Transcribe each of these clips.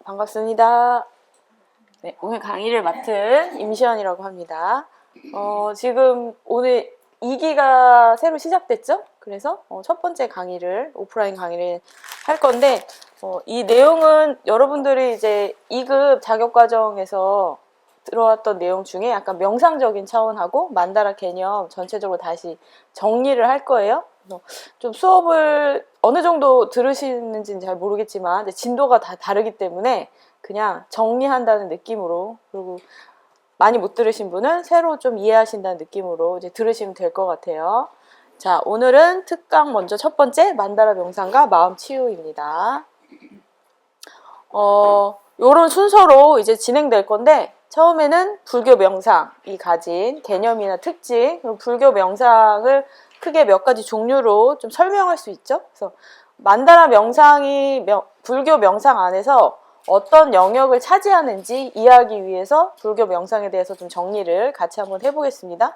반갑습니다. 네, 오늘 강의를 맡은 임시연이라고 합니다. 지금 오늘 2기가 새로 시작됐죠? 그래서 첫 번째 강의를, 오프라인 강의를 할 건데, 이 내용은 여러분들이 이제 2급 자격과정에서 들어왔던 내용 중에 약간 명상적인 차원하고 만다라 개념 전체적으로 다시 정리를 할 거예요. 좀 수업을 어느 정도 들으시는지는 잘 모르겠지만 진도가 다 다르기 때문에 그냥 정리한다는 느낌으로, 그리고 많이 못 들으신 분은 새로 좀 이해하신다는 느낌으로 이제 들으시면 될 것 같아요. 자, 오늘은 특강 먼저 첫 번째 만다라 명상과 마음 치유입니다. 요런 순서로 이제 진행될 건데, 처음에는 불교 명상이 가진 개념이나 특징, 그리고 불교 명상을 크게 몇 가지 종류로 좀 설명할 수 있죠. 그래서 만다라 명상이 불교 명상 안에서 어떤 영역을 차지하는지 이해하기 위해서 불교 명상에 대해서 좀 정리를 같이 한번 해보겠습니다.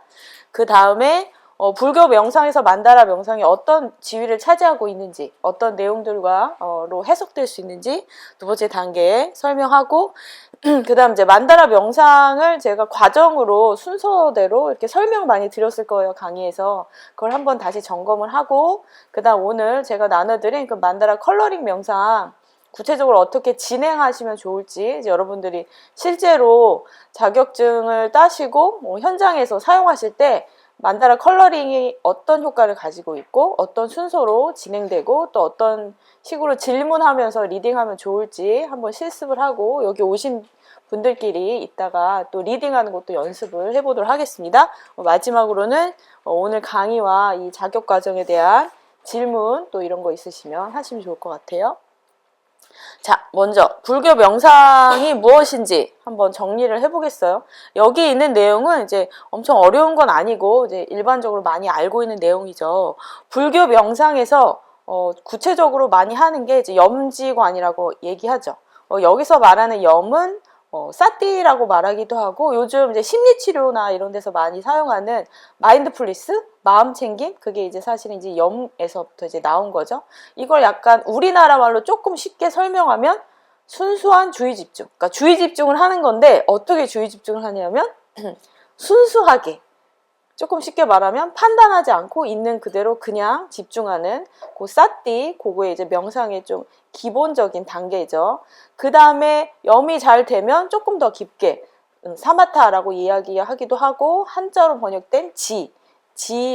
그 다음에 불교 명상에서 만다라 명상이 어떤 지위를 차지하고 있는지, 어떤 내용들로 해석될 수 있는지 두 번째 단계에 설명하고, 그 다음 이제 만다라 명상을 제가 과정으로 순서대로 이렇게 설명 많이 드렸을 거예요, 강의에서. 그걸 한번 다시 점검을 하고, 그 다음 오늘 제가 나눠드린 그 만다라 컬러링 명상 구체적으로 어떻게 진행하시면 좋을지, 이제 여러분들이 실제로 자격증을 따시고 현장에서 사용하실 때 만다라 컬러링이 어떤 효과를 가지고 있고 어떤 순서로 진행되고 또 어떤 식으로 질문하면서 리딩하면 좋을지 한번 실습을 하고, 여기 오신 분들끼리 이따가 또 리딩하는 것도 연습을 해보도록 하겠습니다. 마지막으로는 오늘 강의와 이 자격 과정에 대한 질문 또 이런 거 있으시면 하시면 좋을 것 같아요. 자, 먼저 불교 명상이 무엇인지 한번 정리를 해보겠어요. 여기 있는 내용은 이제 엄청 어려운 건 아니고 이제 일반적으로 많이 알고 있는 내용이죠. 불교 명상에서 구체적으로 많이 하는 게 이제 염지관이라고 얘기하죠. 여기서 말하는 염은 사띠라고 말하기도 하고, 요즘 이제 심리치료나 이런 데서 많이 사용하는 마인드풀리스, 마음챙김, 그게 이제 사실은 이제 염에서부터 이제 나온 거죠. 이걸 약간 우리나라 말로 조금 쉽게 설명하면 순수한 주의 집중. 그러니까 주의 집중을 하는 건데, 어떻게 주의 집중을 하냐면 순수하게, 조금 쉽게 말하면 판단하지 않고 있는 그대로 그냥 집중하는 그 사띠, 그거의 이제 명상의 좀 기본적인 단계죠. 그 다음에 염이 잘 되면 조금 더 깊게 사마타라고 이야기하기도 하고, 한자로 번역된 지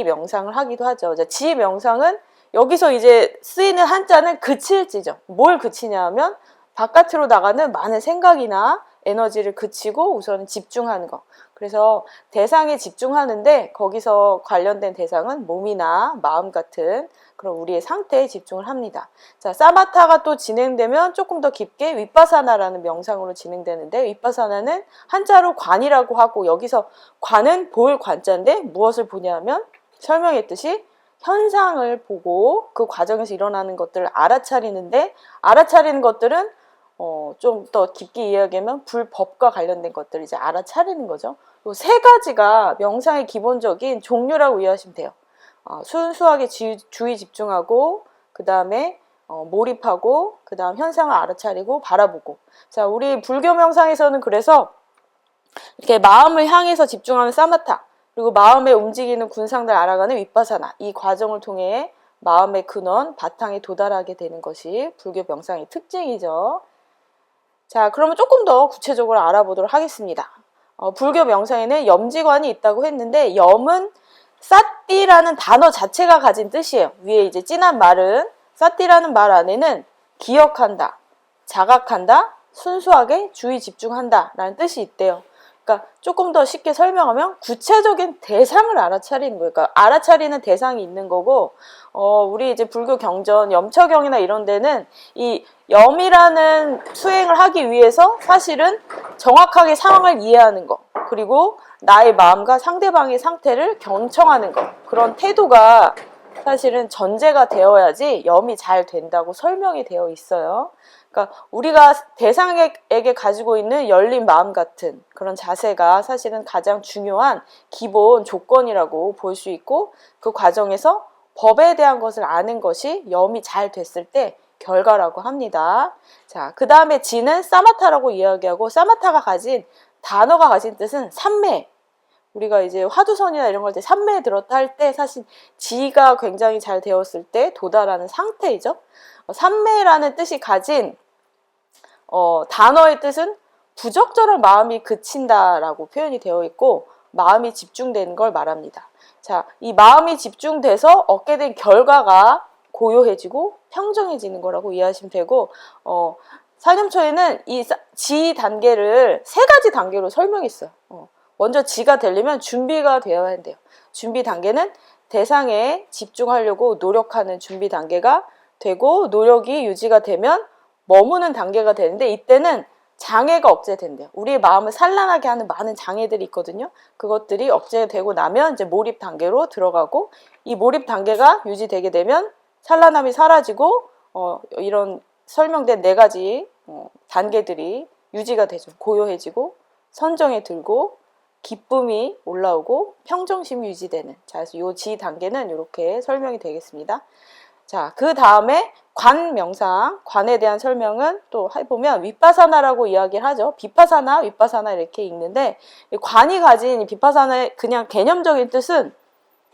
명상을 하기도 하죠. 지 명상은 여기서 이제 쓰이는 한자는 그칠지죠. 뭘 그치냐면 바깥으로 나가는 많은 생각이나 에너지를 그치고 우선 집중하는 거. 그래서 대상에 집중하는데 거기서 관련된 대상은 몸이나 마음 같은 그런 우리의 상태에 집중을 합니다. 자, 사마타가 또 진행되면 조금 더 깊게 윗바사나라는 명상으로 진행되는데, 윗바사나는 한자로 관이라고 하고, 여기서 관은 볼 관자인데 무엇을 보냐면 설명했듯이 현상을 보고 그 과정에서 일어나는 것들을 알아차리는데, 알아차리는 것들은 좀 더 깊게 이야기하면 불법과 관련된 것들을 이제 알아차리는 거죠. 이 세 가지가 명상의 기본적인 종류라고 이해하시면 돼요. 순수하게 주의 집중하고, 그 다음에 몰입하고, 그 다음 현상을 알아차리고 바라보고. 자, 우리 불교 명상에서는 그래서 이렇게 마음을 향해서 집중하는 사마타, 그리고 마음에 움직이는 군상들 알아가는 윗바사나, 이 과정을 통해 마음의 근원, 바탕에 도달하게 되는 것이 불교 명상의 특징이죠. 자, 그러면 조금 더 구체적으로 알아보도록 하겠습니다. 불교 명상에는 염지관이 있다고 했는데, 염은 사띠라는 단어 자체가 가진 뜻이에요. 위에 이제 진한 말은, 사띠라는 말 안에는 기억한다, 자각한다, 순수하게 주의 집중한다 라는 뜻이 있대요. 그러니까 조금 더 쉽게 설명하면 구체적인 대상을 알아차리는 거예요. 그러니까 알아차리는 대상이 있는 거고, 우리 이제 불교 경전, 염처경이나 이런 데는 이 염이라는 수행을 하기 위해서 사실은 정확하게 상황을 이해하는 거, 그리고 나의 마음과 상대방의 상태를 경청하는 거, 그런 태도가 사실은 전제가 되어야지 염이 잘 된다고 설명이 되어 있어요. 그러니까 우리가 대상에게 가지고 있는 열린 마음 같은 그런 자세가 사실은 가장 중요한 기본 조건이라고 볼 수 있고, 그 과정에서 법에 대한 것을 아는 것이 염이 잘 됐을 때 결과라고 합니다. 자, 그 다음에 지는 사마타라고 이야기하고, 사마타가 가진 단어가 가진 뜻은 산매. 우리가 이제 화두선이나 이런 걸 때 산매에 들었다 할 때 사실 지가 굉장히 잘 되었을 때 도달하는 상태이죠. 산매라는 뜻이 가진 단어의 뜻은 부적절한 마음이 그친다라고 표현이 되어 있고, 마음이 집중되는 걸 말합니다. 자, 이 마음이 집중돼서 얻게 된 결과가 고요해지고 평정해지는 거라고 이해하시면 되고, 사념초에는 이 지 단계를 세 가지 단계로 설명했어요. 먼저 지가 되려면 준비가 되어야 한대요. 준비 단계는 대상에 집중하려고 노력하는 준비 단계가 되고, 노력이 유지가 되면 머무는 단계가 되는데, 이때는 장애가 억제된대요. 우리의 마음을 산란하게 하는 많은 장애들이 있거든요. 그것들이 억제되고 나면 이제 몰입 단계로 들어가고, 이 몰입 단계가 유지되게 되면 산란함이 사라지고, 이런 설명된 네 가지 단계들이 유지가 되죠. 고요해지고, 선정에 들고, 기쁨이 올라오고, 평정심이 유지되는. 자, 그래서 요 지 단계는 이렇게 설명이 되겠습니다. 자, 그 다음에 관 명상, 관에 대한 설명은 또 해보면 윗바사나라고 이야기를 하죠. 비파사나, 윗바사나 이렇게 읽는데, 관이 가진 비파사나의 그냥 개념적인 뜻은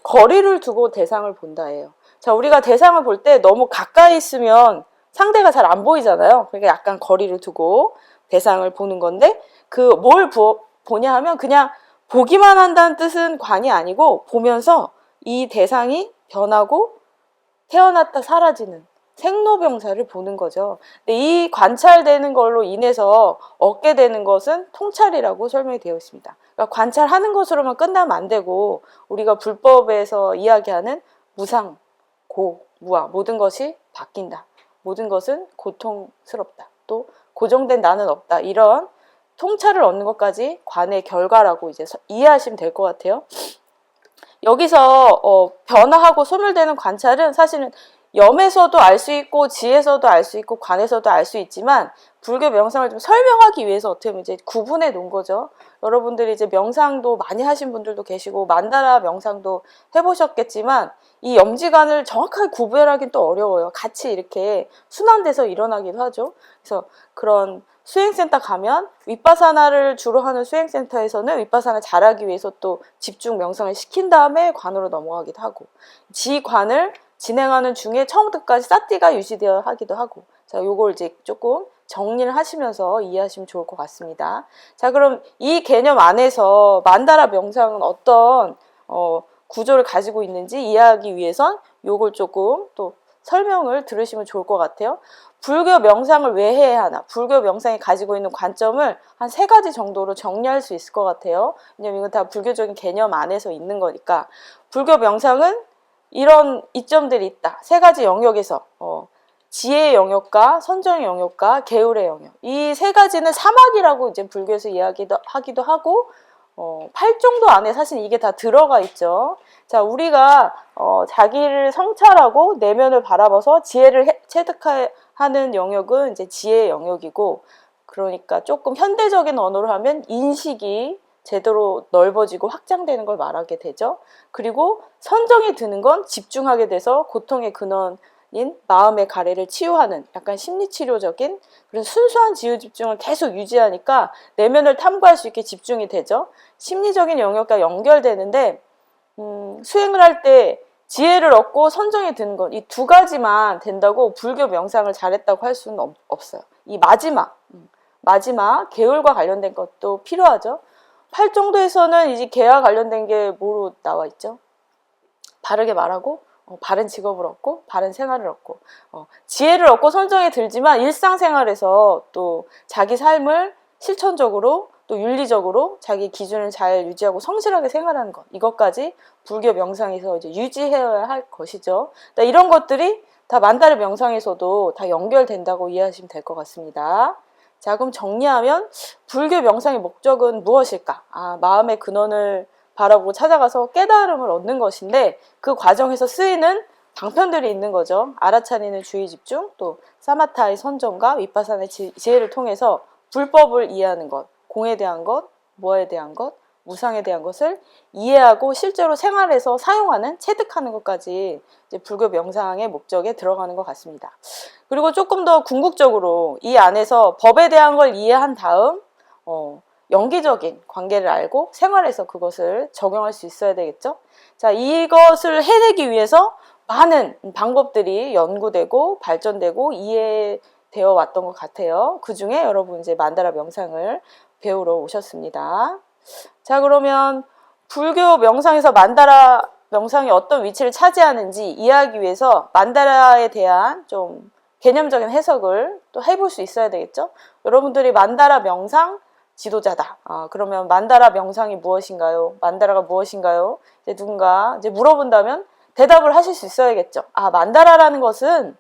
거리를 두고 대상을 본다예요. 자, 우리가 대상을 볼 때 너무 가까이 있으면 상대가 잘 안 보이잖아요. 그러니까 약간 거리를 두고 대상을 보는 건데, 뭘 보냐 하면 그냥 보기만 한다는 뜻은 관이 아니고, 보면서 이 대상이 변하고 태어났다 사라지는 생로병사를 보는 거죠. 근데 이 관찰되는 걸로 인해서 얻게 되는 것은 통찰이라고 설명이 되어 있습니다. 그러니까 관찰하는 것으로만 끝나면 안 되고, 우리가 불법에서 이야기하는 무상, 고, 무아, 모든 것이 바뀐다. 모든 것은 고통스럽다. 또 고정된 나는 없다. 이런 통찰을 얻는 것까지 관의 결과라고 이제 이해하시면 될 것 같아요. 여기서 변화하고 소멸되는 관찰은 사실은 염에서도 알 수 있고, 지에서도 알 수 있고, 관에서도 알 수 있지만, 불교 명상을 좀 설명하기 위해서 어떻게 보면 이제 구분해 놓은 거죠. 여러분들이 이제 명상도 많이 하신 분들도 계시고, 만다라 명상도 해보셨겠지만, 이 염지관을 정확하게 구별하기는 또 어려워요. 같이 이렇게 순환돼서 일어나기도 하죠. 그래서 그런 수행센터 가면, 윗바사나를 주로 하는 수행센터에서는 윗바사나 잘하기 위해서 또 집중 명상을 시킨 다음에 관으로 넘어가기도 하고, 지관을 진행하는 중에 처음부터까지 사띠가 유지되어 하기도 하고, 자, 요걸 이제 조금 정리를 하시면서 이해하시면 좋을 것 같습니다. 자, 그럼 이 개념 안에서 만다라 명상은 어떤 구조를 가지고 있는지 이해하기 위해선 요걸 조금 또 설명을 들으시면 좋을 것 같아요. 불교 명상을 왜 해야 하나? 불교 명상이 가지고 있는 관점을 한 3가지 정도로 정리할 수 있을 것 같아요. 왜냐면 이건 다 불교적인 개념 안에서 있는 거니까. 불교 명상은 이런 이점들이 있다. 3가지 영역에서 지혜의 영역과 선정의 영역과 계율의 영역. 이 3가지는 사막이라고 이제 불교에서 이야기하기도 하고, 8종도 안에 사실 이게 다 들어가 있죠. 자, 우리가 자기를 성찰하고 내면을 바라봐서 지혜를 체득하는 영역은 이제 지혜의 영역이고, 그러니까 조금 현대적인 언어로 하면 인식이 제대로 넓어지고 확장되는 걸 말하게 되죠. 그리고 선정이 드는 건 집중하게 돼서 고통의 근원인 마음의 가래를 치유하는 약간 심리치료적인, 그래서 순수한 지유 집중을 계속 유지하니까 내면을 탐구할 수 있게 집중이 되죠. 심리적인 영역과 연결되는데, 수행을 할 때 지혜를 얻고 선정이 드는 건 이 2가지만 된다고 불교 명상을 잘했다고 할 수는 없어요. 이 마지막 계율과 관련된 것도 필요하죠. 8정도에서는 이제 개와 관련된 게 뭐로 나와 있죠? 바르게 말하고, 바른 직업을 얻고, 바른 생활을 얻고, 지혜를 얻고 선정에 들지만 일상생활에서 또 자기 삶을 실천적으로 또 윤리적으로 자기 기준을 잘 유지하고 성실하게 생활하는 것, 이것까지 불교 명상에서 이제 유지해야 할 것이죠. 이런 것들이 다 만다라 명상에서도 다 연결된다고 이해하시면 될 것 같습니다. 자, 그럼 정리하면 불교 명상의 목적은 무엇일까? 마음의 근원을 바라보고 찾아가서 깨달음을 얻는 것인데, 그 과정에서 쓰이는 방편들이 있는 거죠. 알아차리는 주의 집중, 또 사마타의 선정과 윗바사나의 지혜를 통해서 불법을 이해하는 것, 공에 대한 것, 무아에 대한 것, 무상에 대한 것을 이해하고 실제로 생활에서 사용하는, 체득하는 것까지 이제 불교 명상의 목적에 들어가는 것 같습니다. 그리고 조금 더 궁극적으로 이 안에서 법에 대한 걸 이해한 다음 연기적인 관계를 알고 생활에서 그것을 적용할 수 있어야 되겠죠. 자, 이것을 해내기 위해서 많은 방법들이 연구되고 발전되고 이해되어 왔던 것 같아요. 그 중에 여러분 이제 만다라 명상을 배우러 오셨습니다. 자, 그러면 불교 명상에서 만다라 명상이 어떤 위치를 차지하는지 이해하기 위해서 만다라에 대한 좀 개념적인 해석을 또 해볼 수 있어야 되겠죠. 여러분들이 만다라 명상 지도자다. 그러면 만다라 명상이 무엇인가요? 만다라가 무엇인가요? 이제 누군가 이제 물어본다면 대답을 하실 수 있어야겠죠. 만다라라는 것은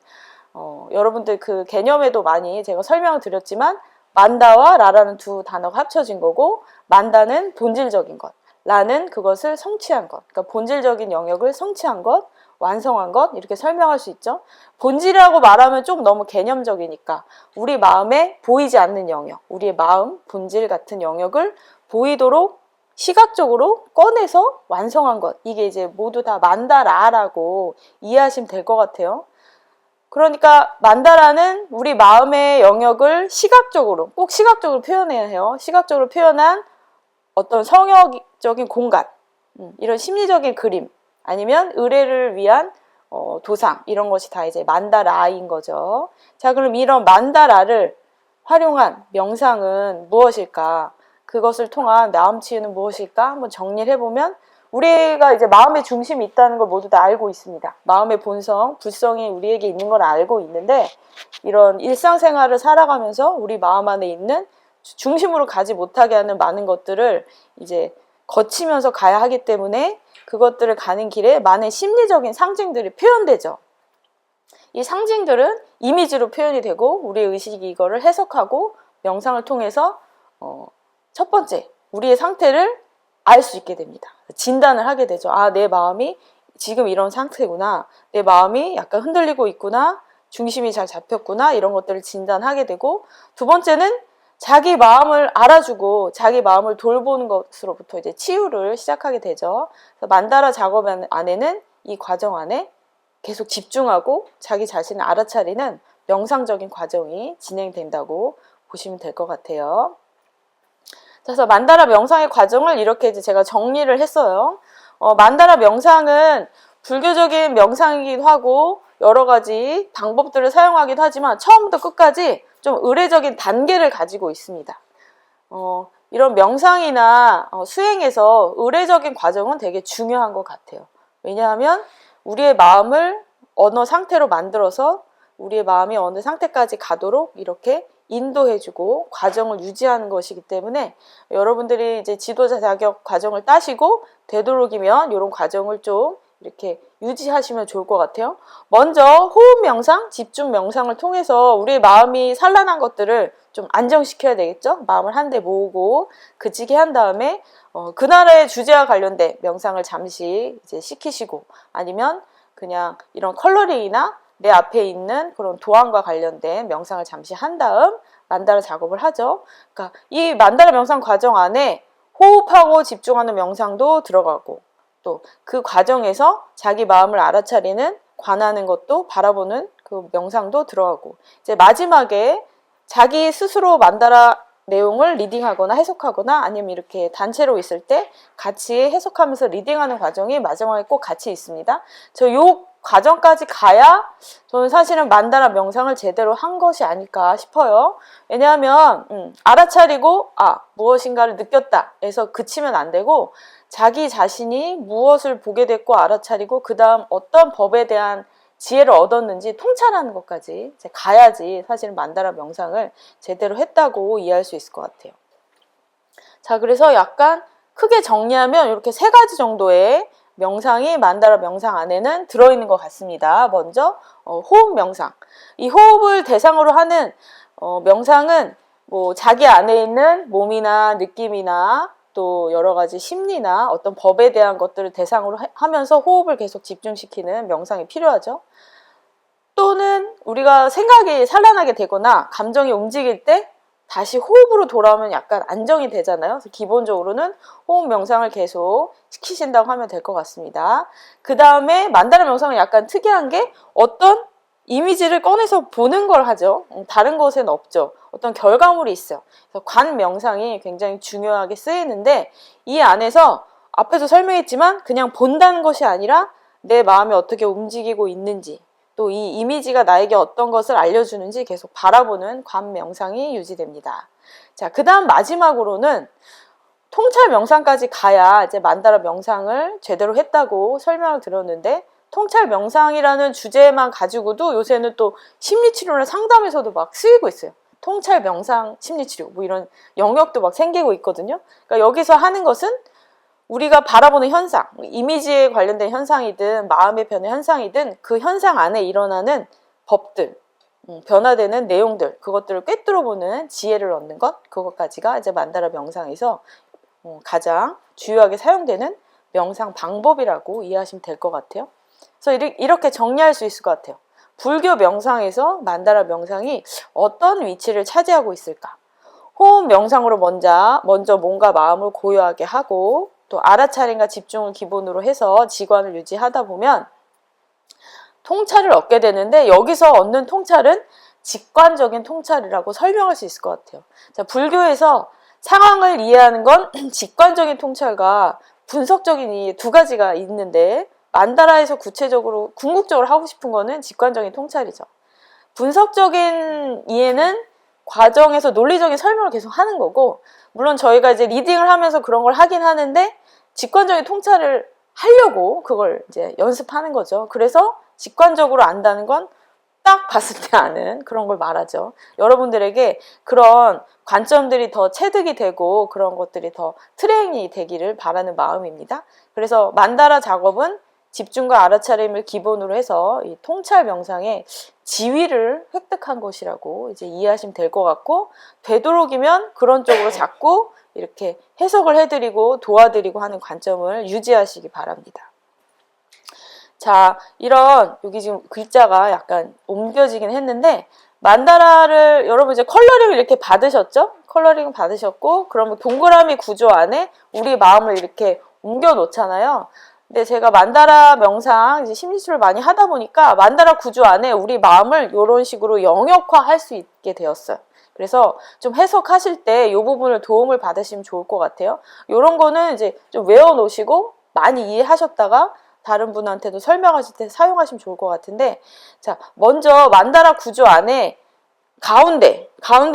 여러분들 그 개념에도 많이 제가 설명을 드렸지만 만다와 라라는 두 단어가 합쳐진 거고, 만다는 본질적인 것, 라는 그것을 성취한 것, 그러니까 본질적인 영역을 성취한 것, 완성한 것, 이렇게 설명할 수 있죠. 본질이라고 말하면 좀 너무 개념적이니까 우리 마음에 보이지 않는 영역, 우리의 마음, 본질 같은 영역을 보이도록 시각적으로 꺼내서 완성한 것, 이게 이제 모두 다 만다라라고 이해하시면 될 것 같아요. 그러니까 만다라는 우리 마음의 영역을 시각적으로, 꼭 시각적으로 표현해야 해요. 시각적으로 표현한 어떤 성역적인 공간, 이런 심리적인 그림, 아니면 의뢰를 위한 도상, 이런 것이 다 이제 만다라인 거죠. 자, 그럼 이런 만다라를 활용한 명상은 무엇일까? 그것을 통한 마음 치유는 무엇일까? 한번 정리를 해보면 우리가 이제 마음의 중심이 있다는 걸 모두 다 알고 있습니다. 마음의 본성, 불성이 우리에게 있는 걸 알고 있는데, 이런 일상생활을 살아가면서 우리 마음 안에 있는 중심으로 가지 못하게 하는 많은 것들을 이제 거치면서 가야 하기 때문에 그것들을 가는 길에 많은 심리적인 상징들이 표현되죠. 이 상징들은 이미지로 표현이 되고 우리의 의식이 이거를 해석하고 명상을 통해서 첫 번째, 우리의 상태를 알 수 있게 됩니다. 진단을 하게 되죠. 내 마음이 지금 이런 상태구나. 내 마음이 약간 흔들리고 있구나. 중심이 잘 잡혔구나. 이런 것들을 진단하게 되고, 두 번째는 자기 마음을 알아주고 자기 마음을 돌보는 것으로부터 이제 치유를 시작하게 되죠. 그래서 만다라 작업 안에는, 이 과정 안에 계속 집중하고 자기 자신을 알아차리는 명상적인 과정이 진행된다고 보시면 될 것 같아요. 그래서 만다라 명상의 과정을 이렇게 이제 제가 정리를 했어요. 만다라 명상은 불교적인 명상이기도 하고 여러 가지 방법들을 사용하기도 하지만 처음부터 끝까지 좀 의례적인 단계를 가지고 있습니다. 이런 명상이나 수행에서 의례적인 과정은 되게 중요한 것 같아요. 왜냐하면 우리의 마음을 어느 상태로 만들어서 우리의 마음이 어느 상태까지 가도록 이렇게 인도해주고 과정을 유지하는 것이기 때문에 여러분들이 이제 지도자 자격 과정을 따시고 되도록이면 이런 과정을 좀 이렇게 유지하시면 좋을 것 같아요. 먼저 호흡 명상, 집중 명상을 통해서 우리의 마음이 산란한 것들을 좀 안정시켜야 되겠죠. 마음을 한데 모으고 그치게 한 다음에 그날의 주제와 관련된 명상을 잠시 이제 시키시고, 아니면 그냥 이런 컬러링이나 내 앞에 있는 그런 도안과 관련된 명상을 잠시 한 다음 만다라 작업을 하죠. 그러니까 이 만다라 명상 과정 안에 호흡하고 집중하는 명상도 들어가고, 또 그 과정에서 자기 마음을 알아차리는, 관하는 것도, 바라보는 그 명상도 들어가고, 이제 마지막에 자기 스스로 만다라 내용을 리딩하거나 해석하거나, 아니면 이렇게 단체로 있을 때 같이 해석하면서 리딩하는 과정이 마지막에 꼭 같이 있습니다. 요 과정까지 가야 저는 사실은 만다라 명상을 제대로 한 것이 아닐까 싶어요. 왜냐하면 알아차리고 무엇인가를 느꼈다 해서 그치면 안 되고, 자기 자신이 무엇을 보게 됐고 알아차리고 그 다음 어떤 법에 대한 지혜를 얻었는지 통찰하는 것까지 이제 가야지 사실은 만다라 명상을 제대로 했다고 이해할 수 있을 것 같아요. 자, 그래서 약간 크게 정리하면 이렇게 3가지 정도의 명상이 만다라 명상 안에는 들어있는 것 같습니다. 먼저 호흡 명상. 이 호흡을 대상으로 하는 명상은 뭐 자기 안에 있는 몸이나 느낌이나 또 여러 가지 심리나 어떤 법에 대한 것들을 대상으로 하면서 호흡을 계속 집중시키는 명상이 필요하죠. 또는 우리가 생각이 산란하게 되거나 감정이 움직일 때 다시 호흡으로 돌아오면 약간 안정이 되잖아요. 그래서 기본적으로는 호흡 명상을 계속 시키신다고 하면 될 것 같습니다. 그 다음에 만다라 명상은 약간 특이한 게 어떤 이미지를 꺼내서 보는 걸 하죠. 다른 것에는 없죠. 어떤 결과물이 있어요. 그래서 관 명상이 굉장히 중요하게 쓰이는데 이 안에서 앞에서 설명했지만 그냥 본다는 것이 아니라 내 마음이 어떻게 움직이고 있는지 또 이 이미지가 나에게 어떤 것을 알려주는지 계속 바라보는 관 명상이 유지됩니다. 자, 그 다음 마지막으로는 통찰 명상까지 가야 이제 만다라 명상을 제대로 했다고 설명을 드렸는데 통찰 명상이라는 주제만 가지고도 요새는 또 심리치료나 상담에서도 막 쓰이고 있어요. 통찰 명상 심리치료 뭐 이런 영역도 막 생기고 있거든요. 그러니까 여기서 하는 것은 우리가 바라보는 현상, 이미지에 관련된 현상이든 마음의 변화 현상이든 그 현상 안에 일어나는 법들, 변화되는 내용들, 그것들을 꿰뚫어보는 지혜를 얻는 것, 그것까지가 이제 만다라 명상에서 가장 주요하게 사용되는 명상 방법이라고 이해하시면 될 것 같아요. 그래서 이렇게 정리할 수 있을 것 같아요. 불교 명상에서 만다라 명상이 어떤 위치를 차지하고 있을까? 호흡 명상으로 먼저 몸과 마음을 고요하게 하고 또 알아차림과 집중을 기본으로 해서 지관을 유지하다 보면 통찰을 얻게 되는데 여기서 얻는 통찰은 직관적인 통찰이라고 설명할 수 있을 것 같아요. 자, 불교에서 상황을 이해하는 건 직관적인 통찰과 분석적인 이해 두 가지가 있는데 만다라에서 구체적으로 궁극적으로 하고 싶은 거는 직관적인 통찰이죠. 분석적인 이해는 과정에서 논리적인 설명을 계속 하는 거고 물론 저희가 이제 리딩을 하면서 그런 걸 하긴 하는데 직관적인 통찰을 하려고 그걸 이제 연습하는 거죠. 그래서 직관적으로 안다는 건 딱 봤을 때 아는 그런 걸 말하죠. 여러분들에게 그런 관점들이 더 체득이 되고 그런 것들이 더 트레이닝이 되기를 바라는 마음입니다. 그래서 만다라 작업은 집중과 알아차림을 기본으로 해서 이 통찰 명상의 지위를 획득한 것이라고 이제 이해하시면 될 것 같고 되도록이면 그런 쪽으로 자꾸 이렇게 해석을 해드리고 도와드리고 하는 관점을 유지하시기 바랍니다. 자, 여기 지금 글자가 약간 옮겨지긴 했는데 만다라를 여러분 이제 컬러링을 이렇게 받으셨죠? 컬러링 받으셨고 그러면 동그라미 구조 안에 우리 마음을 이렇게 옮겨 놓잖아요. 근데 제가 만다라 명상 이제 심리치료를 많이 하다 보니까 만다라 구조 안에 우리 마음을 이런 식으로 영역화할 수 있게 되었어요. 그래서 좀 해석하실 때 이 부분을 도움을 받으시면 좋을 것 같아요. 이런 거는 이제 좀 외워놓으시고 많이 이해하셨다가 다른 분한테도 설명하실 때 사용하시면 좋을 것 같은데 자, 먼저 만다라 구조 안에 가운데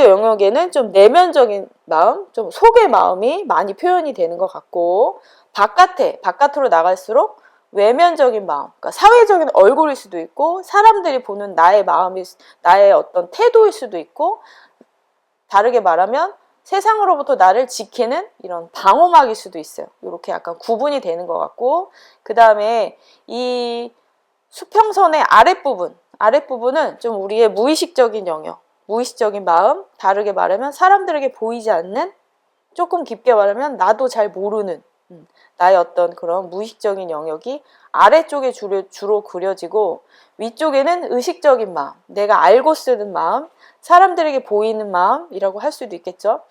영역에는 좀 내면적인 마음, 좀 속의 마음이 많이 표현이 되는 것 같고 바깥으로 나갈수록 외면적인 마음, 그러니까 사회적인 얼굴일 수도 있고 사람들이 보는 나의 마음이 나의 어떤 태도일 수도 있고 다르게 말하면 세상으로부터 나를 지키는 이런 방어막일 수도 있어요. 이렇게 약간 구분이 되는 것 같고 그 다음에 이 수평선의 아랫부분은 좀 우리의 무의식적인 영역, 무의식적인 마음, 다르게 말하면 사람들에게 보이지 않는 조금 깊게 말하면 나도 잘 모르는 나의 어떤 그런 무의식적인 영역이 아래쪽에 주로 그려지고 위쪽에는 의식적인 마음, 내가 알고 쓰는 마음, 사람들에게 보이는 마음이라고 할 수도 있겠죠.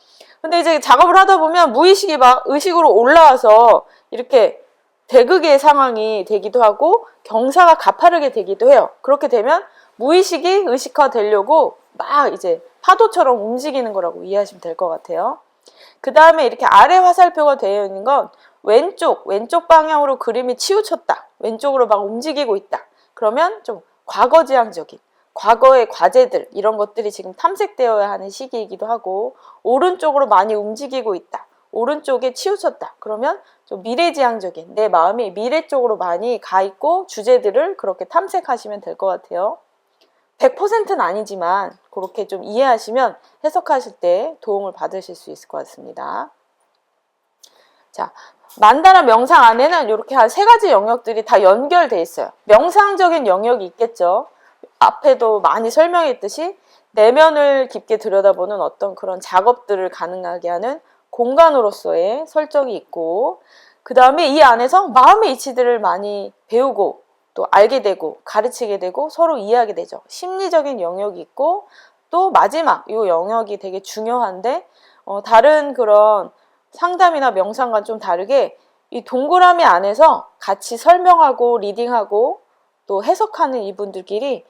근데 이제 작업을 하다 보면 무의식이 막 의식으로 올라와서 이렇게 대극의 상황이 되기도 하고 경사가 가파르게 되기도 해요. 그렇게 되면 무의식이 의식화 되려고 막 이제 파도처럼 움직이는 거라고 이해하시면 될 것 같아요. 그 다음에 이렇게 아래 화살표가 되어 있는 건 왼쪽 방향으로 그림이 치우쳤다. 왼쪽으로 막 움직이고 있다. 그러면 좀 과거지향적인 과거의 과제들 이런 것들이 지금 탐색되어야 하는 시기이기도 하고 오른쪽으로 많이 움직이고 있다. 오른쪽에 치우쳤다. 그러면 좀 미래지향적인 내 마음이 미래 쪽으로 많이 가 있고 주제들을 그렇게 탐색하시면 될 것 같아요. 100%는 아니지만 그렇게 좀 이해하시면 해석하실 때 도움을 받으실 수 있을 것 같습니다. 자, 만다라 명상 안에는 이렇게 한 3가지 영역들이 다 연결돼 있어요. 명상적인 영역이 있겠죠. 앞에도 많이 설명했듯이 내면을 깊게 들여다보는 어떤 그런 작업들을 가능하게 하는 공간으로서의 설정이 있고 그 다음에 이 안에서 마음의 이치들을 많이 배우고 또 알게 되고 가르치게 되고 서로 이해하게 되죠. 심리적인 영역이 있고 또 마지막 이 영역이 되게 중요한데 다른 그런 상담이나 명상과 좀 다르게 이 동그라미 안에서 같이 설명하고 리딩하고 또 해석하는 이분들끼리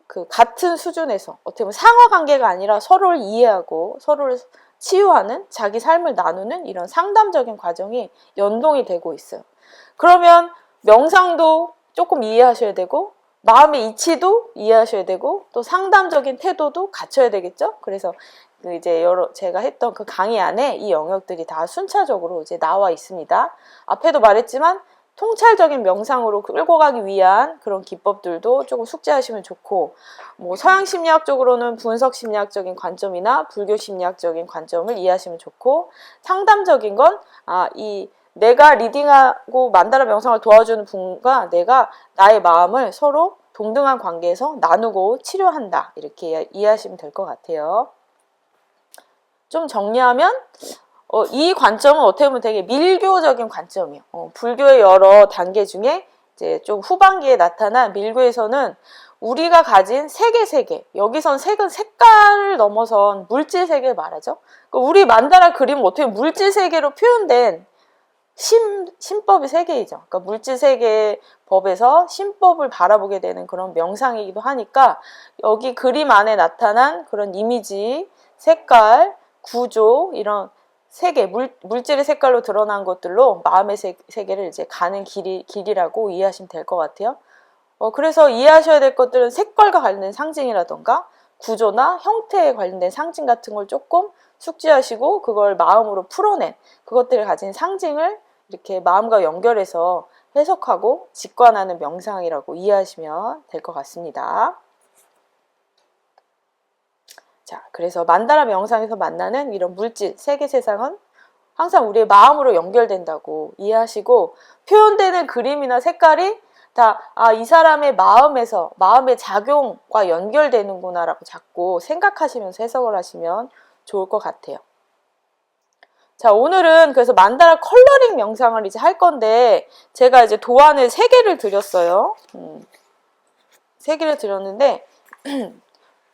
그 같은 수준에서 어떻게 보면 상하 관계가 아니라 서로를 이해하고 서로를 치유하는 자기 삶을 나누는 이런 상담적인 과정이 연동이 되고 있어요. 그러면 명상도 조금 이해하셔야 되고 마음의 이치도 이해하셔야 되고 또 상담적인 태도도 갖춰야 되겠죠. 그래서 이제 제가 했던 그 강의 안에 이 영역들이 다 순차적으로 이제 나와 있습니다. 앞에도 말했지만 통찰적인 명상으로 끌고 가기 위한 그런 기법들도 조금 숙지하시면 좋고, 뭐 서양 심리학적으로는 분석 심리학적인 관점이나 불교 심리학적인 관점을 이해하시면 좋고, 상담적인 건 이 내가 리딩하고 만다라 명상을 도와주는 분과 내가 나의 마음을 서로 동등한 관계에서 나누고 치료한다, 이렇게 이해하시면 될 것 같아요. 좀 정리하면 이 관점은 어떻게 보면 되게 밀교적인 관점이에요. 불교의 여러 단계 중에 이제 좀 후반기에 나타난 밀교에서는 우리가 가진 세계, 여기선 색은 색깔을 넘어선 물질 세계를 말하죠. 그러니까 우리 만다라 그림은 어떻게 물질 세계로 표현된 신법의 세계이죠. 그러니까 물질 세계의 법에서 신법을 바라보게 되는 그런 명상이기도 하니까 여기 그림 안에 나타난 그런 이미지, 색깔, 구조, 이런 세계, 물질의 색깔로 드러난 것들로 마음의 세계를 이제 가는 길이라고 이해하시면 될 것 같아요. 그래서 이해하셔야 될 것들은 색깔과 관련된 상징이라던가 구조나 형태에 관련된 상징 같은 걸 조금 숙지하시고 그걸 마음으로 풀어낸 그것들을 가진 상징을 이렇게 마음과 연결해서 해석하고 직관하는 명상이라고 이해하시면 될 것 같습니다. 자, 그래서 만다라 명상에서 만나는 이런 물질, 세계 세상은 항상 우리의 마음으로 연결된다고 이해하시고, 표현되는 그림이나 색깔이 다 이 사람의 마음에서 마음의 작용과 연결되는구나 라고 자꾸 생각하시면서 해석을 하시면 좋을 것 같아요. 자, 오늘은 그래서 만다라 컬러링 명상을 이제 할 건데, 제가 이제 도안을 3개를 드렸어요. 3개를 드렸는데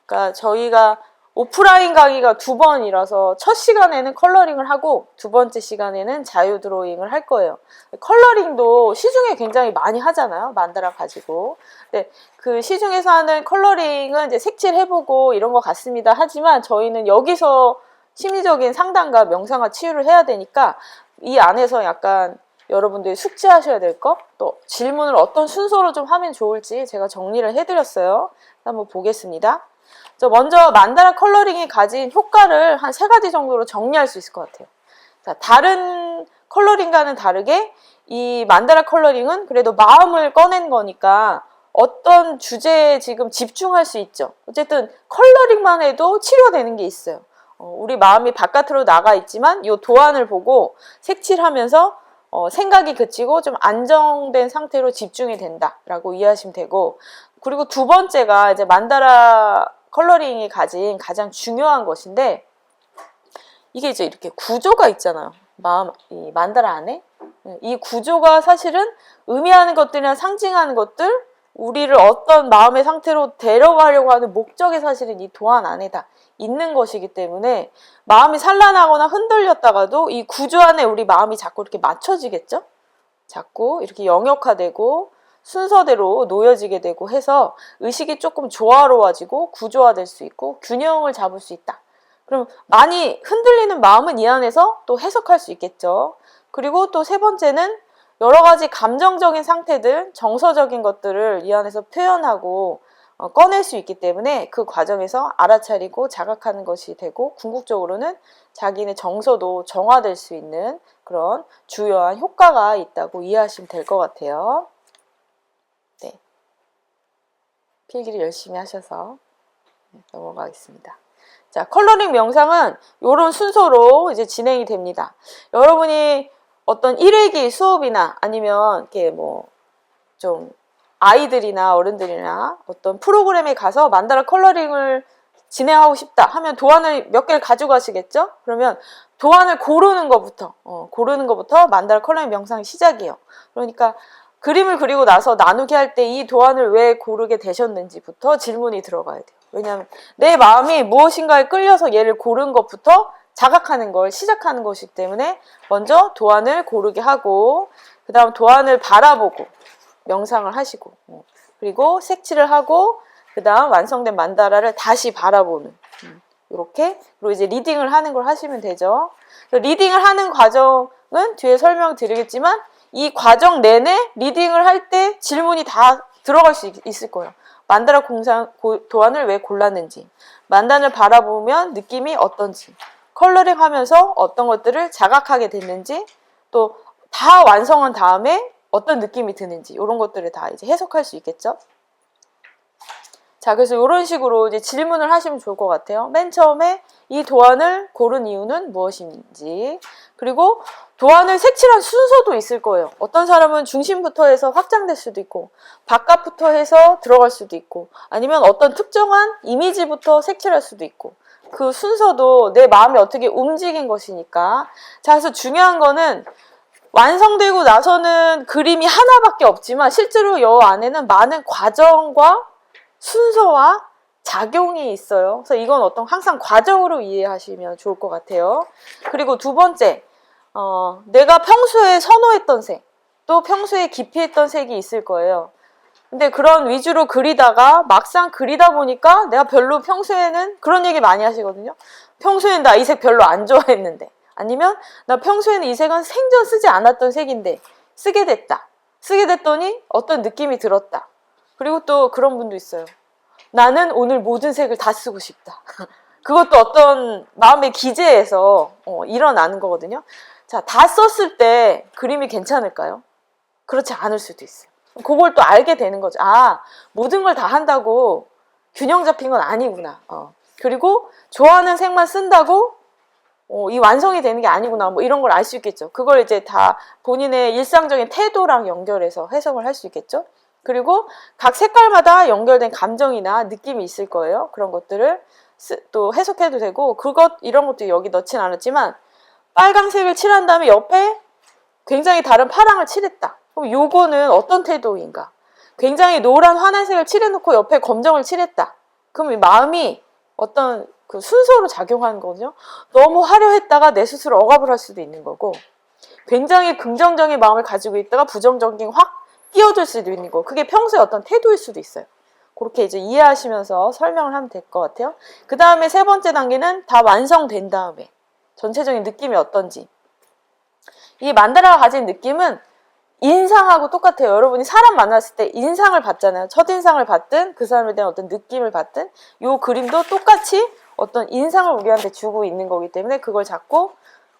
그러니까 저희가 오프라인 강의가 2번이라서 첫 시간에는 컬러링을 하고 2번째 시간에는 자유 드로잉을 할 거예요. 컬러링도 시중에 굉장히 많이 하잖아요. 만다라 가지고. 근데 그 시중에서 하는 컬러링은 이제 색칠해보고 이런 것 같습니다. 하지만 저희는 여기서 심리적인 상담과 명상과 치유를 해야 되니까 이 안에서 약간 여러분들이 숙지하셔야 될 거, 또 질문을 어떤 순서로 좀 하면 좋을지 제가 정리를 해드렸어요. 한번 보겠습니다. 먼저 만다라 컬러링이 가진 효과를 한 3가지 정도로 정리할 수 있을 것 같아요. 자, 다른 컬러링과는 다르게 이 만다라 컬러링은 그래도 마음을 꺼낸 거니까 어떤 주제에 지금 집중할 수 있죠. 어쨌든 컬러링만 해도 치료되는 게 있어요. 우리 마음이 바깥으로 나가 있지만 이 도안을 보고 색칠하면서 생각이 그치고 좀 안정된 상태로 집중이 된다라고 이해하시면 되고, 그리고 2번째가 이제 만다라 컬러링이 가진 가장 중요한 것인데, 이게 이제 이렇게 구조가 있잖아요. 이 만다라 안에. 이 구조가 사실은 의미하는 것들이나 상징하는 것들, 우리를 어떤 마음의 상태로 데려가려고 하는 목적이 사실은 이 도안 안에 다 있는 것이기 때문에 마음이 산란하거나 흔들렸다가도 이 구조 안에 우리 마음이 자꾸 이렇게 맞춰지겠죠? 자꾸 이렇게 영역화되고 순서대로 놓여지게 되고 해서 의식이 조금 조화로워지고 구조화될 수 있고 균형을 잡을 수 있다. 그럼 많이 흔들리는 마음은 이 안에서 또 해석할 수 있겠죠. 그리고 또 3번째는 여러 가지 감정적인 상태들, 정서적인 것들을 이 안에서 표현하고 꺼낼 수 있기 때문에 그 과정에서 알아차리고 자각하는 것이 되고, 궁극적으로는 자기네 정서도 정화될 수 있는 그런 주요한 효과가 있다고 이해하시면 될 것 같아요. 네. 필기를 열심히 하셔서 넘어가겠습니다. 자, 컬러링 명상은 이런 순서로 이제 진행이 됩니다. 여러분이 어떤 1회기 수업이나 아니면 이렇게 뭐 좀 아이들이나 어른들이나 어떤 프로그램에 가서 만다라 컬러링을 진행하고 싶다 하면 도안을 몇 개를 가져가시겠죠? 그러면 도안을 고르는 것부터 만다라 컬러링 명상이 시작이에요. 그러니까 그림을 그리고 나서 나누기 할 때 이 도안을 왜 고르게 되셨는지부터 질문이 들어가야 돼요. 왜냐하면 내 마음이 무엇인가에 끌려서 얘를 고른 것부터 자각하는 걸 시작하는 것이기 때문에 먼저 도안을 고르게 하고 그 다음 도안을 바라보고 명상을 하시고 그리고 색칠을 하고 그 다음 완성된 만다라를 다시 바라보는 이렇게 그리고 이제 리딩을 하는 걸 하시면 되죠. 리딩을 하는 과정은 뒤에 설명드리겠지만 이 과정 내내 리딩을 할 때 질문이 다 들어갈 수 있을 거예요. 만다라 도안을 왜 골랐는지, 만단을 바라보면 느낌이 어떤지, 컬러링 하면서 어떤 것들을 자각하게 됐는지, 또 다 완성한 다음에 어떤 느낌이 드는지 이런 것들을 다 이제 해석할 수 있겠죠. 자, 그래서 이런 식으로 이제 질문을 하시면 좋을 것 같아요. 맨 처음에 이 도안을 고른 이유는 무엇인지, 그리고 도안을 색칠한 순서도 있을 거예요. 어떤 사람은 중심부터 해서 확장될 수도 있고, 바깥부터 해서 들어갈 수도 있고, 아니면 어떤 특정한 이미지부터 색칠할 수도 있고, 그 순서도 내 마음이 어떻게 움직인 것이니까. 자, 그래서 중요한 거는 완성되고 나서는 그림이 하나밖에 없지만 실제로 이 안에는 많은 과정과 순서와 작용이 있어요. 그래서 이건 항상 과정으로 이해하시면 좋을 것 같아요. 그리고 두 번째, 내가 평소에 선호했던 색, 또 평소에 기피했던 색이 있을 거예요. 근데 그런 위주로 그리다가 막상 그리다 보니까 내가 별로 평소에는 그런 얘기 많이 하시거든요. 평소엔 나 이 색 별로 안 좋아했는데, 아니면 나 평소에는 이 색은 생전 쓰지 않았던 색인데 쓰게 됐다. 쓰게 됐더니 어떤 느낌이 들었다. 그리고 또 그런 분도 있어요. 나는 오늘 모든 색을 다 쓰고 싶다. 그것도 어떤 마음의 기제에서 일어나는 거거든요. 자, 다 썼을 때 그림이 괜찮을까요? 그렇지 않을 수도 있어요. 그걸 또 알게 되는 거죠. 아, 모든 걸 다 한다고 균형 잡힌 건 아니구나. 그리고 좋아하는 색만 쓴다고 이 완성이 되는 게 아니구나. 뭐 이런 걸 알 수 있겠죠. 그걸 이제 다 본인의 일상적인 태도랑 연결해서 해석을 할 수 있겠죠. 그리고 각 색깔마다 연결된 감정이나 느낌이 있을 거예요. 그런 것들을 또 해석해도 되고, 이런 것도 여기 넣진 않았지만, 빨강색을 칠한 다음에 옆에 굉장히 다른 파랑을 칠했다. 그럼 요거는 어떤 태도인가? 굉장히 노란 환한색을 칠해놓고 옆에 검정을 칠했다. 그럼 이 마음이 어떤 그 순서로 작용하는 거거든요. 너무 화려했다가 내 스스로 억압을 할 수도 있는 거고, 굉장히 긍정적인 마음을 가지고 있다가 부정적인 확 끼어들 수도 있는 거. 그게 평소에 어떤 태도일 수도 있어요. 그렇게 이제 이해하시면서 설명을 하면 될 것 같아요. 그 다음에 세 번째 단계는 다 완성된 다음에 전체적인 느낌이 어떤지. 이 만다라가 가진 느낌은 인상하고 똑같아요. 여러분이 사람 만났을 때 인상을 받잖아요. 첫인상을 받든 그 사람에 대한 어떤 느낌을 받든 이 그림도 똑같이 어떤 인상을 우리한테 주고 있는 거기 때문에 그걸 자꾸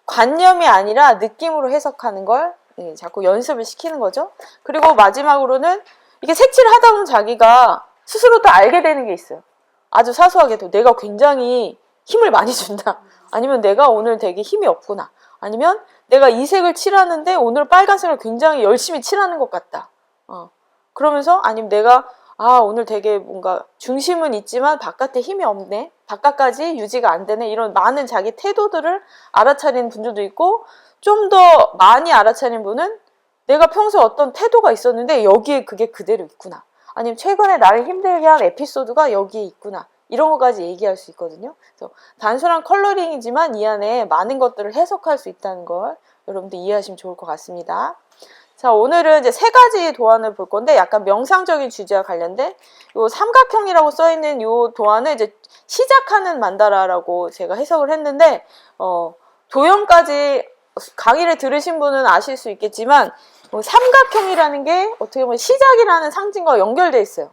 관념이 아니라 느낌으로 해석하는 걸 자꾸 연습을 시키는 거죠. 그리고 마지막으로는 이게 색칠을 하다 보면 자기가 스스로 또 알게 되는 게 있어요. 아주 사소하게도 내가 굉장히 힘을 많이 준다. 아니면 내가 오늘 되게 힘이 없구나. 아니면 내가 이 색을 칠하는데 오늘 빨간색을 굉장히 열심히 칠하는 것 같다. 그러면서 아니면 내가 오늘 되게 뭔가 중심은 있지만 바깥에 힘이 없네. 바깥까지 유지가 안 되네. 이런 많은 자기 태도들을 알아차리는 분들도 있고, 좀 더 많이 알아차리는 분은 내가 평소에 어떤 태도가 있었는데 여기에 그게 그대로 있구나. 아니면 최근에 나를 힘들게 한 에피소드가 여기에 있구나. 이런 것까지 얘기할 수 있거든요. 그래서 단순한 컬러링이지만 이 안에 많은 것들을 해석할 수 있다는 걸 여러분들 이해하시면 좋을 것 같습니다. 자, 오늘은 이제 세 가지 도안을 볼 건데 약간 명상적인 주제와 관련된 요 삼각형이라고 써있는 요 도안을 이제 시작하는 만다라라고 제가 해석을 했는데, 도형까지 강의를 들으신 분은 아실 수 있겠지만, 삼각형이라는 게 어떻게 보면 시작이라는 상징과 연결되어 있어요.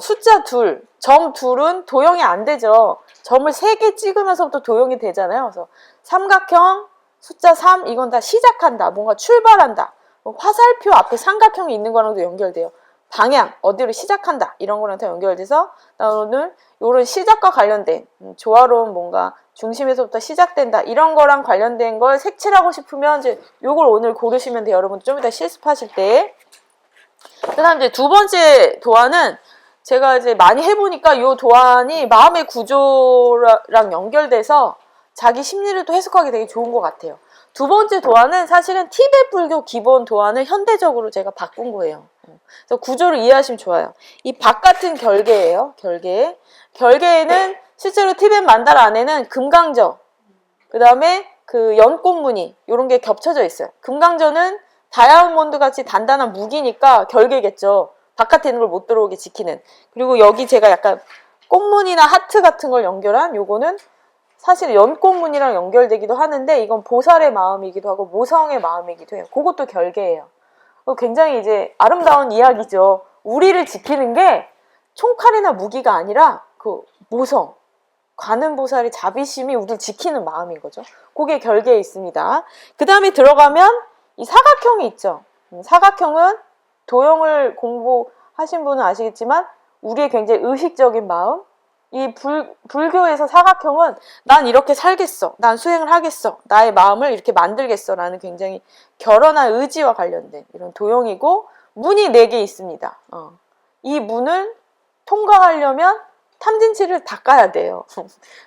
숫자 2, 점 2은 도형이 안 되죠. 점을 3개 찍으면서부터 도형이 되잖아요. 그래서 삼각형, 숫자 3, 이건 다 시작한다. 뭔가 출발한다. 화살표 앞에 삼각형이 있는 거랑도 연결돼요. 방향, 어디로 시작한다. 이런 거랑 다 연결돼서 나 오늘 이런 시작과 관련된 조화로운 뭔가 중심에서부터 시작된다. 이런 거랑 관련된 걸 색칠하고 싶으면 이제 요걸 오늘 고르시면 돼요. 여러분 좀 이따 실습하실 때. 그 다음 이제 두 번째 도안은 제가 이제 많이 해보니까 이 도안이 마음의 구조랑 연결돼서 자기 심리를 또 해석하기 되게 좋은 것 같아요. 두 번째 도안은 사실은 티베트 불교 기본 도안을 현대적으로 제가 바꾼 거예요. 그래서 구조를 이해하시면 좋아요. 이 바깥은 결계예요. 결계. 결계에는 실제로 티베트 만다라 안에는 금강저, 그 다음에 그 연꽃무늬 이런 게 겹쳐져 있어요. 금강저는 다이아몬드 같이 단단한 무기니까 결계겠죠. 바깥에 있는 걸 못 들어오게 지키는. 그리고 여기 제가 약간 꽃무늬나 하트 같은 걸 연결한 요거는 사실 연꽃무늬랑 연결되기도 하는데 이건 보살의 마음이기도 하고 모성의 마음이기도 해요. 그것도 결계예요. 굉장히 이제 아름다운 이야기죠. 우리를 지키는 게 총칼이나 무기가 아니라 그 모성, 관음보살의 자비심이 우리를 지키는 마음인 거죠. 그게 결계에 있습니다. 그 다음에 들어가면 이 사각형이 있죠. 사각형은 도형을 공부하신 분은 아시겠지만 우리의 굉장히 의식적인 마음, 이 불교에서 사각형은 난 이렇게 살겠어, 난 수행을 하겠어, 나의 마음을 이렇게 만들겠어 라는 굉장히 결연한 의지와 관련된 이런 도형이고, 문이 4개 있습니다. 이 문을 통과하려면 탐진치를 닦아야 돼요.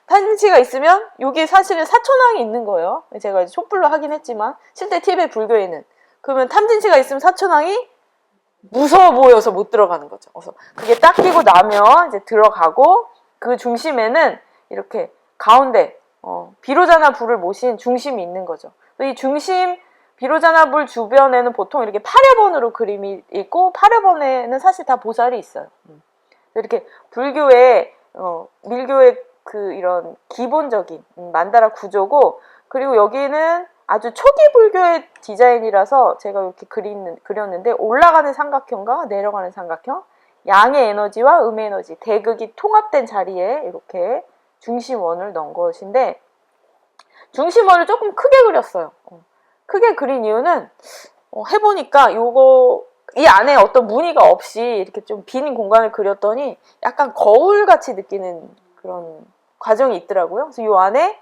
탐진치가 있으면 여기 사실은 사천왕이 있는 거예요. 제가 이제 촛불로 하긴 했지만 실제 티베트 불교에는. 그러면 탐진치가 있으면 사천왕이 무서워 보여서 못 들어가는 거죠. 그래서 그게 딱 끼고 나면 이제 들어가고, 그 중심에는 이렇게 가운데 비로자나 불을 모신 중심이 있는 거죠. 이 중심 비로자나 불 주변에는 보통 이렇게 8회번으로 그림이 있고 8회번에는 사실 다 보살이 있어요. 이렇게 불교의 밀교의 그 이런 기본적인 만다라 구조고, 그리고 여기는 아주 초기 불교의 디자인이라서 제가 이렇게 그렸는데 올라가는 삼각형과 내려가는 삼각형, 양의 에너지와 음의 에너지, 대극이 통합된 자리에 이렇게 중심원을 넣은 것인데, 중심원을 조금 크게 그렸어요. 크게 그린 이유는 해보니까 이 안에 어떤 무늬가 없이 이렇게 좀 빈 공간을 그렸더니 약간 거울같이 느끼는 그런 과정이 있더라고요. 그래서 이 안에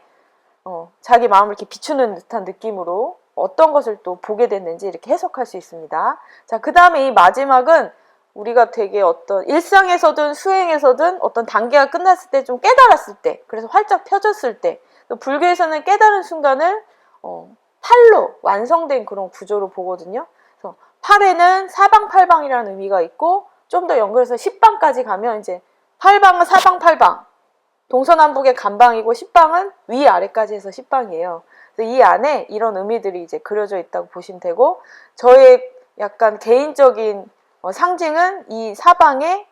자기 마음을 이렇게 비추는 듯한 느낌으로 어떤 것을 또 보게 됐는지 이렇게 해석할 수 있습니다. 자, 그 다음에 이 마지막은 우리가 되게 어떤 일상에서든 수행에서든 어떤 단계가 끝났을 때 좀 깨달았을 때, 그래서 활짝 펴졌을 때, 또 불교에서는 깨달은 순간을 팔로 완성된 그런 구조로 보거든요. 그래서 팔에는 사방팔방이라는 의미가 있고, 좀 더 연결해서 10방까지 가면 이제 8방은 사방팔방, 동서남북의 간방이고 10방은 위아래까지 해서 10방이에요. 그래서 이 안에 이런 의미들이 이제 그려져 있다고 보시면 되고, 저의 약간 개인적인 상징은 이 사방에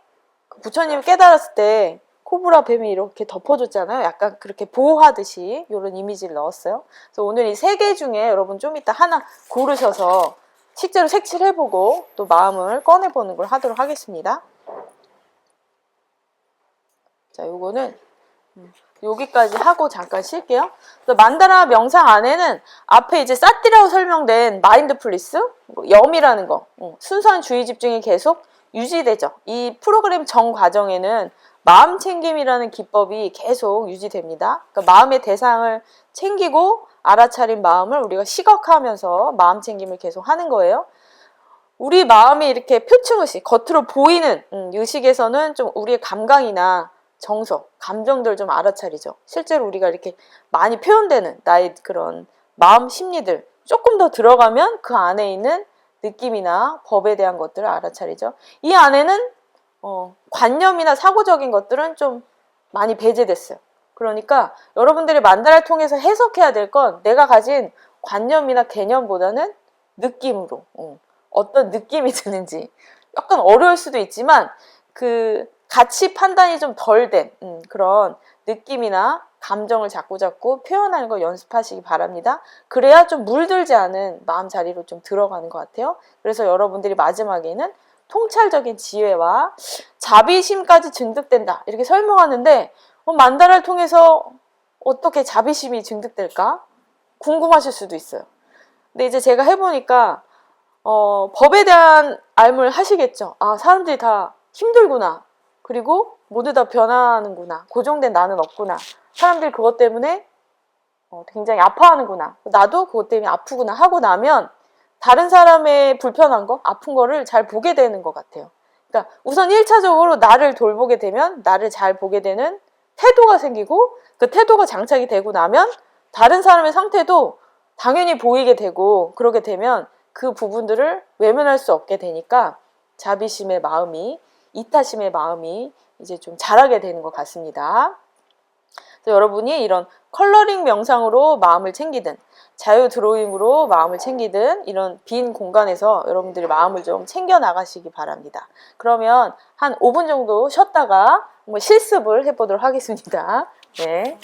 부처님이 깨달았을 때 코브라 뱀이 이렇게 덮어줬잖아요. 약간 그렇게 보호하듯이 이런 이미지를 넣었어요. 그래서 오늘 이 3개 중에 여러분 좀 이따 하나 고르셔서 실제로 색칠해보고 또 마음을 꺼내보는 걸 하도록 하겠습니다. 자, 요거는 여기까지 하고 잠깐 쉴게요. 그래서 만다라 명상 안에는 앞에 이제 사티라고 설명된 마인드풀리스, 염이라는 거, 순수한 주의 집중이 계속 유지되죠. 이 프로그램 전 과정에는 마음 챙김이라는 기법이 계속 유지됩니다. 그러니까 마음의 대상을 챙기고 알아차린 마음을 우리가 시각화하면서 마음 챙김을 계속 하는 거예요. 우리 마음이 이렇게 표층의식, 겉으로 보이는 의식에서는 좀 우리의 감각이나 정서, 감정들 좀 알아차리죠. 실제로 우리가 이렇게 많이 표현되는 나의 그런 마음 심리들 조금 더 들어가면 그 안에 있는 느낌이나 법에 대한 것들을 알아차리죠. 이 안에는 관념이나 사고적인 것들은 좀 많이 배제됐어요. 그러니까 여러분들이 만다라를 통해서 해석해야 될 건 내가 가진 관념이나 개념보다는 느낌으로 어떤 느낌이 드는지, 약간 어려울 수도 있지만 그 가치 판단이 좀 덜 된 그런 느낌이나 감정을 자꾸 표현하는 걸 연습하시기 바랍니다. 그래야 좀 물들지 않은 마음 자리로 좀 들어가는 것 같아요. 그래서 여러분들이 마지막에는 통찰적인 지혜와 자비심까지 증득된다 이렇게 설명하는데, 만다라를 통해서 어떻게 자비심이 증득될까 궁금하실 수도 있어요. 근데 이제 제가 해보니까 법에 대한 알물 하시겠죠. 아, 사람들이 다 힘들구나, 그리고 모두 다 변하는구나, 고정된 나는 없구나, 사람들이 그것 때문에 굉장히 아파하는구나, 나도 그것 때문에 아프구나 하고 나면 다른 사람의 불편한 거, 아픈 거를 잘 보게 되는 것 같아요. 그러니까 우선 1차적으로 나를 돌보게 되면 나를 잘 보게 되는 태도가 생기고, 그 태도가 장착이 되고 나면 다른 사람의 상태도 당연히 보이게 되고 그러게 되면 그 부분들을 외면할 수 없게 되니까 자비심의 마음이, 이타심의 마음이 이제 좀 자라게 되는 것 같습니다. 그래서 여러분이 이런 컬러링 명상으로 마음을 챙기든 자유 드로잉으로 마음을 챙기든 이런 빈 공간에서 여러분들이 마음을 좀 챙겨 나가시기 바랍니다. 그러면 한 5분 정도 쉬었다가 한번 실습을 해보도록 하겠습니다. 네.